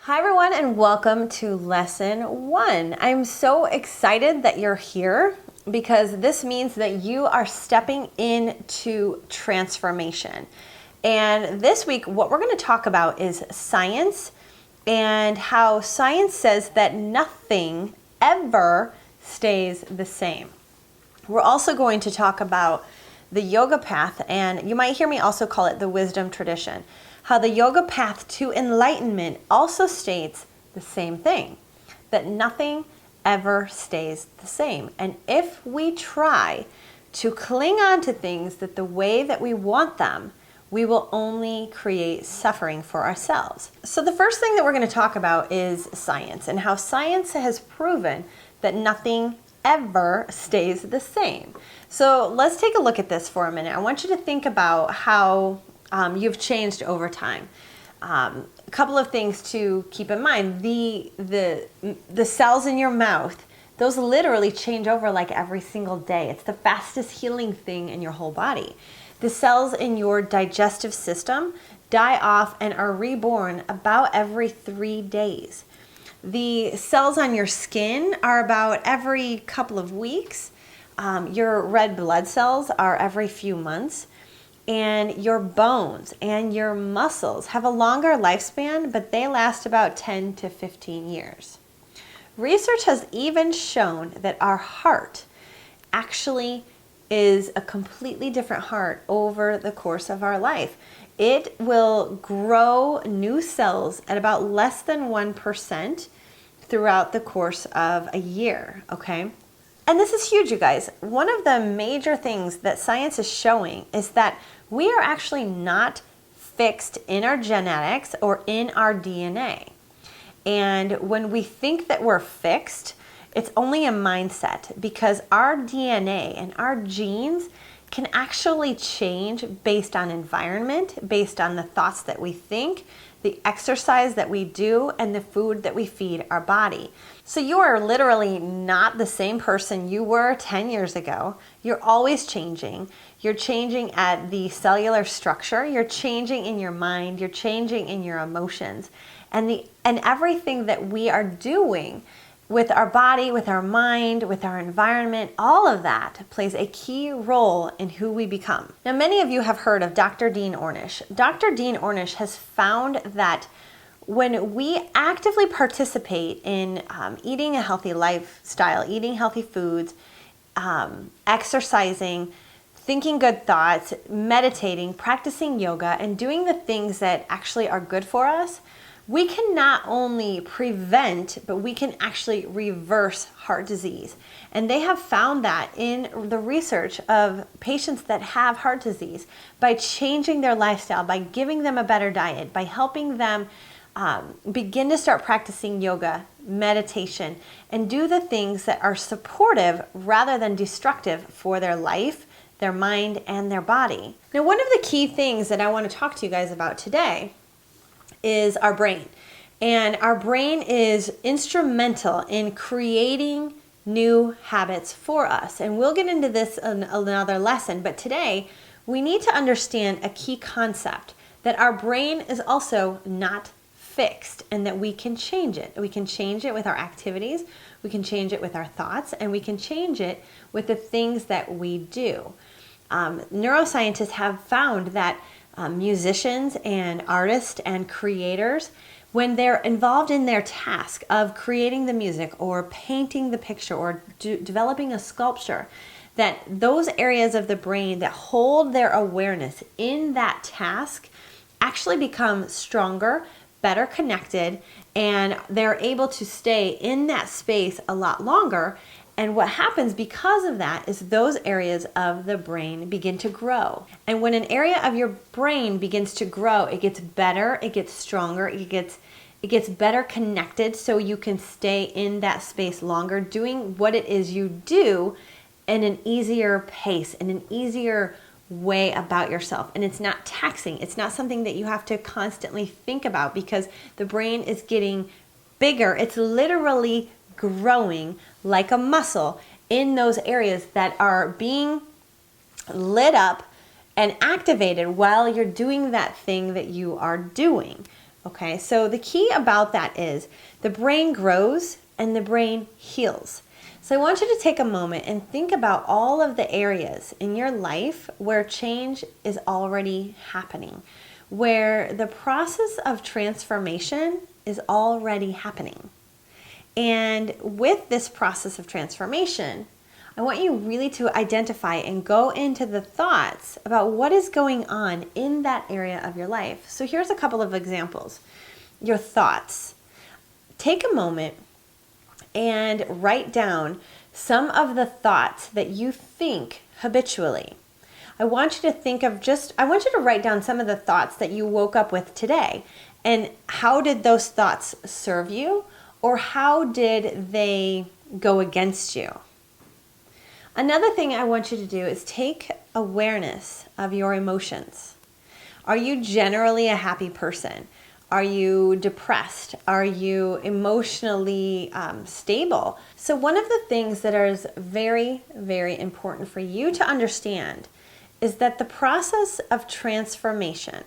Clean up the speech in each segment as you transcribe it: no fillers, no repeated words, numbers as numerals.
Hi everyone and welcome to lesson 1. I'm so excited that you're here because this means that you are stepping into transformation. And this week what we're going to talk about is science and how science says that nothing ever stays the same. We're also going to talk about the yoga path, and you might hear me also call it the wisdom tradition. How the yoga path to enlightenment also states the same thing, that nothing ever stays the same. And if we try to cling on to things that the way that we want them, we will only create suffering for ourselves. So the first thing that we're going to talk about is science and how science has proven that nothing ever stays the same. So let's take a look at this for a minute. I want you to think about how you've changed over time. A couple of things to keep in mind. The cells in your mouth, those literally change over like every single day. It's the fastest healing thing in your whole body. The cells in your digestive system die off and are reborn about every 3 days. The cells on your skin are about every couple of weeks. Your red blood cells are every few months. And your bones and your muscles have a longer lifespan, but they last about 10 to 15 years. Research has even shown that our heart actually is a completely different heart over the course of our life. It will grow new cells at about less than 1% throughout the course of a year, okay? And this is huge, you guys. One of the major things that science is showing is that we are actually not fixed in our genetics or in our DNA. And when we think that we're fixed, it's only a mindset, because our DNA and our genes can actually change based on environment, based on the thoughts that we think, the exercise that we do, and the food that we feed our body. So you are literally not the same person you were 10 years ago. You're always changing. You're changing at the cellular structure. You're changing in your mind. You're changing in your emotions. And everything that we are doing with our body, with our mind, with our environment, all of that plays a key role in who we become. Now, many of you have heard of Dr. Dean Ornish. Dr. Dean Ornish has found that when we actively participate in eating a healthy lifestyle, eating healthy foods, exercising, thinking good thoughts, meditating, practicing yoga, and doing the things that actually are good for us, we can not only prevent, but we can actually reverse heart disease. And they have found that in the research of patients that have heart disease by changing their lifestyle, by giving them a better diet, by helping them begin to start practicing yoga, meditation, and do the things that are supportive rather than destructive for their life, their mind, and their body. Now, one of the key things that I want to talk to you guys about today is our brain. And our brain is instrumental in creating new habits for us. And we'll get into this in another lesson, but today we need to understand a key concept, that our brain is also not fixed and that we can change it. We can change it with our activities, we can change it with our thoughts, and we can change it with the things that we do. Neuroscientists have found that musicians and artists and creators, when they're involved in their task of creating the music or painting the picture or developing a sculpture, that those areas of the brain that hold their awareness in that task actually become stronger, better connected, and they're able to stay in that space a lot longer. And what happens because of that is those areas of the brain begin to grow. And when an area of your brain begins to grow, it gets better, it gets stronger, it gets better connected, so you can stay in that space longer, doing what it is you do in an easier pace, in an easier way about yourself. And it's not taxing. It's not something that you have to constantly think about, because the brain is getting bigger. It's literally growing like a muscle in those areas that are being lit up and activated while you're doing that thing that you are doing. Okay, so the key about that is the brain grows and the brain heals. So I want you to take a moment and think about all of the areas in your life where change is already happening, where the process of transformation is already happening. And with this process of transformation, I want you really to identify and go into the thoughts about what is going on in that area of your life. So here's a couple of examples. Your thoughts. Take a moment and write down some of the thoughts that you think habitually. I want you to write down some of the thoughts that you woke up with today. And how did those thoughts serve you? Or how did they go against you? Another thing I want you to do is take awareness of your emotions. Are you generally a happy person? Are you depressed? Are you emotionally stable? So one of the things that is very, very important for you to understand is that the process of transformation,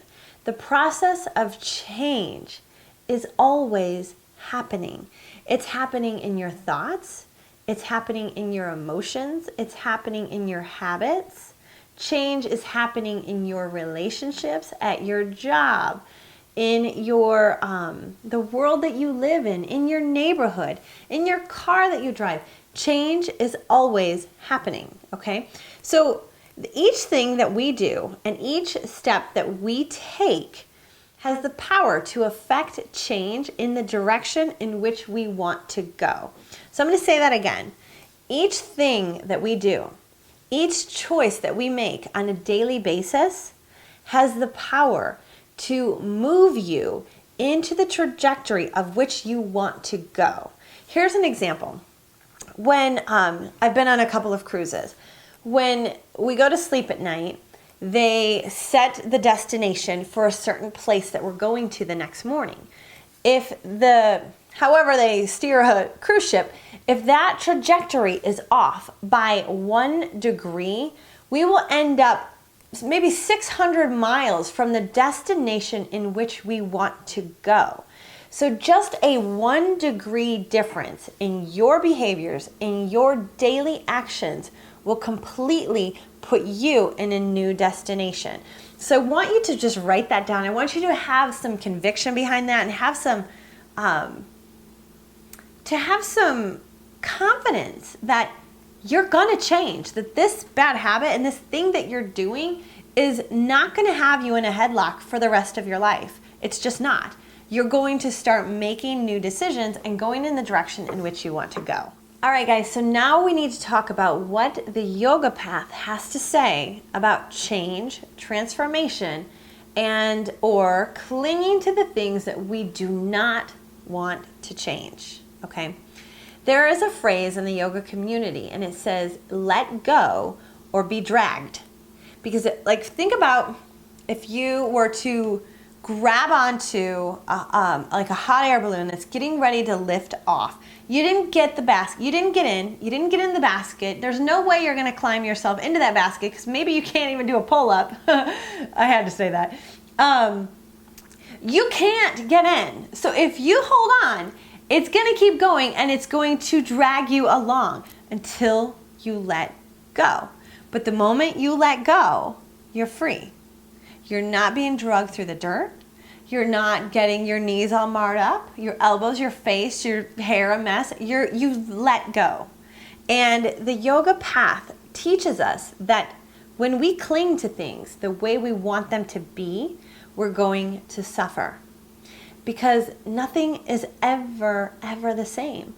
the process of change is always happening. It's happening in your thoughts. It's happening in your emotions. It's happening in your habits. Change is happening in your relationships, at your job, in your the world that you live in your neighborhood, in your car that you drive. Change is always happening, okay? So each thing that we do and each step that we take has the power to affect change in the direction in which we want to go. So I'm going to say that again. Each thing that we do, each choice that we make on a daily basis has the power to move you into the trajectory of which you want to go. Here's an example. When I've been on a couple of cruises, when we go to sleep at night, they set the destination for a certain place that we're going to the next morning. However they steer a cruise ship, if that trajectory is off by 1 degree, we will end up maybe 600 miles from the destination in which we want to go. So just a 1 degree difference in your behaviors, in your daily actions, will completely put you in a new destination. So I want you to just write that down. I want you to have some conviction behind that and have some confidence that you're gonna change, that this bad habit and this thing that you're doing is not gonna have you in a headlock for the rest of your life. It's just not. You're going to start making new decisions and going in the direction in which you want to go. All right, guys, so now we need to talk about what the yoga path has to say about change, transformation, and or clinging to the things that we do not want to change, okay? There is a phrase in the yoga community, and it says, let go or be dragged. Because think about if you were to grab onto like a hot air balloon that's getting ready to lift off. You didn't get the basket. You didn't get in the basket. There's no way you're going to climb yourself into that basket because maybe you can't even do a pull-up. I had to say that. You can't get in. So if you hold on, it's going to keep going and it's going to drag you along until you let go. But the moment you let go, you're free. You're not being dragged through the dirt. You're not getting your knees all marred up, your elbows, your face, your hair a mess. You've let go. And the yoga path teaches us that when we cling to things the way we want them to be, we're going to suffer. Because nothing is ever the same.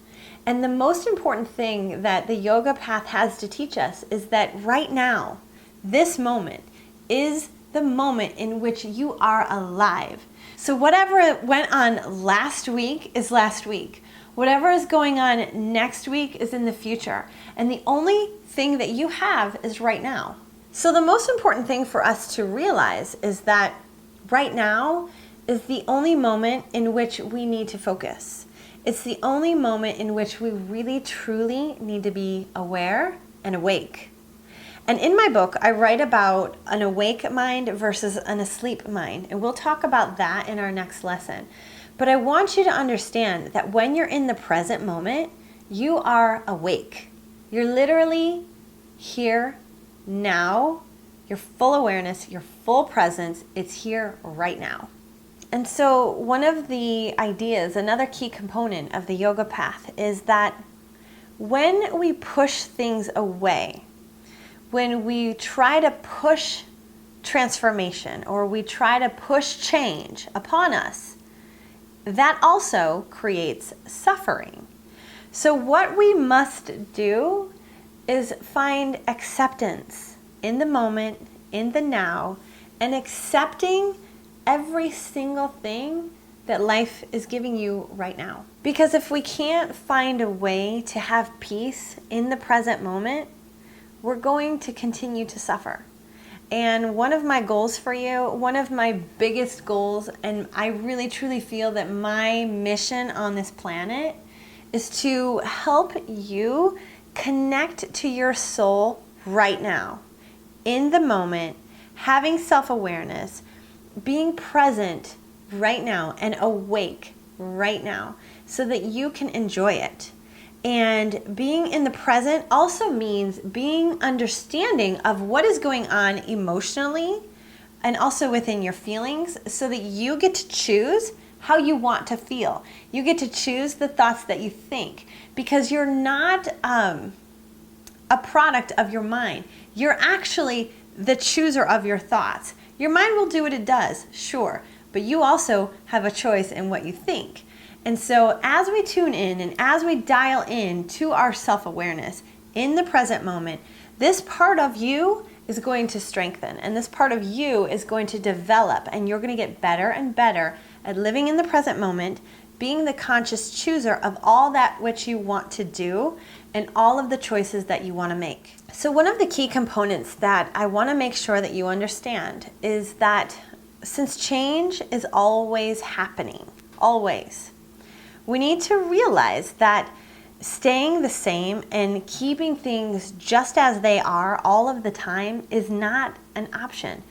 And the most important thing that the yoga path has to teach us is that right now, this moment is the moment in which you are alive. So whatever went on last week is last week. Whatever is going on next week is in the future. And the only thing that you have is right now. So the most important thing for us to realize is that right now is the only moment in which we need to focus. It's the only moment in which we really truly need to be aware and awake. And in my book, I write about an awake mind versus an asleep mind. And we'll talk about that in our next lesson. But I want you to understand that when you're in the present moment, you are awake. You're literally here now. Your full awareness, your full presence, it's here right now. And so one of the ideas, another key component of the yoga path is that when we push things away, when we try to push transformation or we try to push change upon us, that also creates suffering. So what we must do is find acceptance in the moment, in the now, and accepting every single thing that life is giving you right now. Because if we can't find a way to have peace in the present moment, we're going to continue to suffer. And one of my goals for you, one of my biggest goals, and I really truly feel that my mission on this planet is to help you connect to your soul right now, in the moment, having self-awareness, being present right now and awake right now so that you can enjoy it. And being in the present also means being understanding of what is going on emotionally and also within your feelings so that you get to choose how you want to feel. You get to choose the thoughts that you think because you're not a product of your mind. You're actually the chooser of your thoughts. Your mind will do what it does, sure, but you also have a choice in what you think. And so as we tune in and as we dial in to our self-awareness in the present moment, this part of you is going to strengthen and this part of you is going to develop, and you're going to get better and better at living in the present moment, being the conscious chooser of all that which you want to do and all of the choices that you want to make. So one of the key components that I want to make sure that you understand is that since change is always happening, always, we need to realize that staying the same and keeping things just as they are all of the time is not an option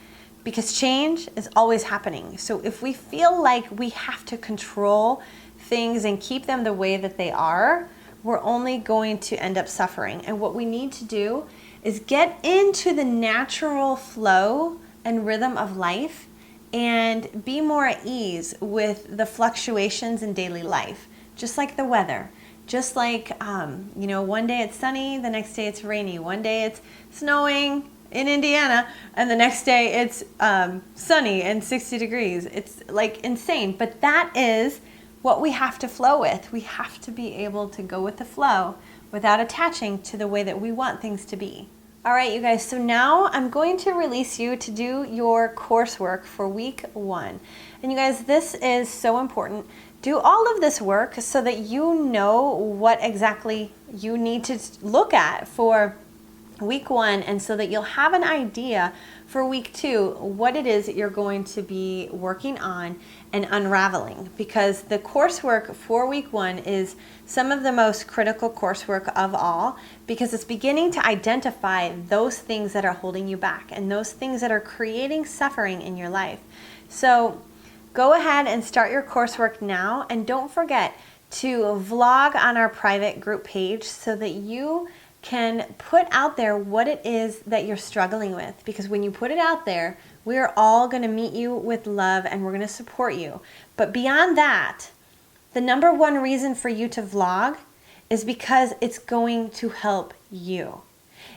because change is always happening. So if we feel like we have to control things and keep them the way that they are, we're only going to end up suffering. And what we need to do is get into the natural flow and rhythm of life and be more at ease with the fluctuations in daily life, just like the weather. Just like, one day it's sunny, the next day it's rainy. One day it's snowing in Indiana, and the next day it's sunny and 60 degrees. It's like insane, but that is what we have to flow with. We have to be able to go with the flow without attaching to the way that we want things to be. All right, you guys, so now I'm going to release you to do your coursework for week 1. And you guys, this is so important. Do all of this work so that you know what exactly you need to look at for week 1, and so that you'll have an idea for week 2 what it is you're going to be working on and unraveling, because the coursework for week 1 is some of the most critical coursework of all, because it's beginning to identify those things that are holding you back and those things that are creating suffering in your life. So go ahead and start your coursework now, and don't forget to vlog on our private group page so that you can put out there what it is that you're struggling with, because when you put it out there, we're all going to meet you with love and we're going to support you. But beyond that, the number one reason for you to vlog is because it's going to help you.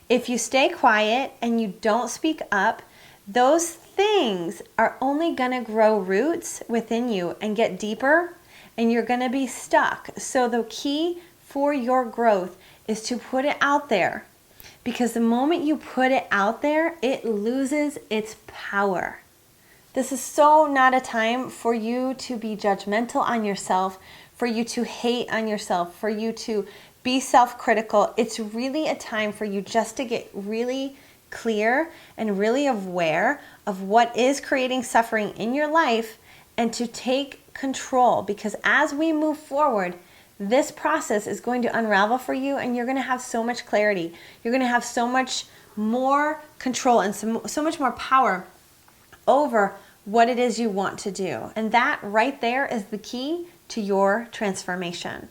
If you stay quiet and you don't speak up, those things are only going to grow roots within you and get deeper, and you're going to be stuck. So the key for your growth is to put it out there, because the moment you put it out there, it loses its power. This is so not a time for you to be judgmental on yourself, for you to hate on yourself, for you to be self-critical. It's really a time for you just to get really clear and really aware of what is creating suffering in your life and to take control, because as we move forward, this process is going to unravel for you, and you're going to have so much clarity. You're going to have so much more control and so much more power over what it is you want to do. And that right there is the key to your transformation.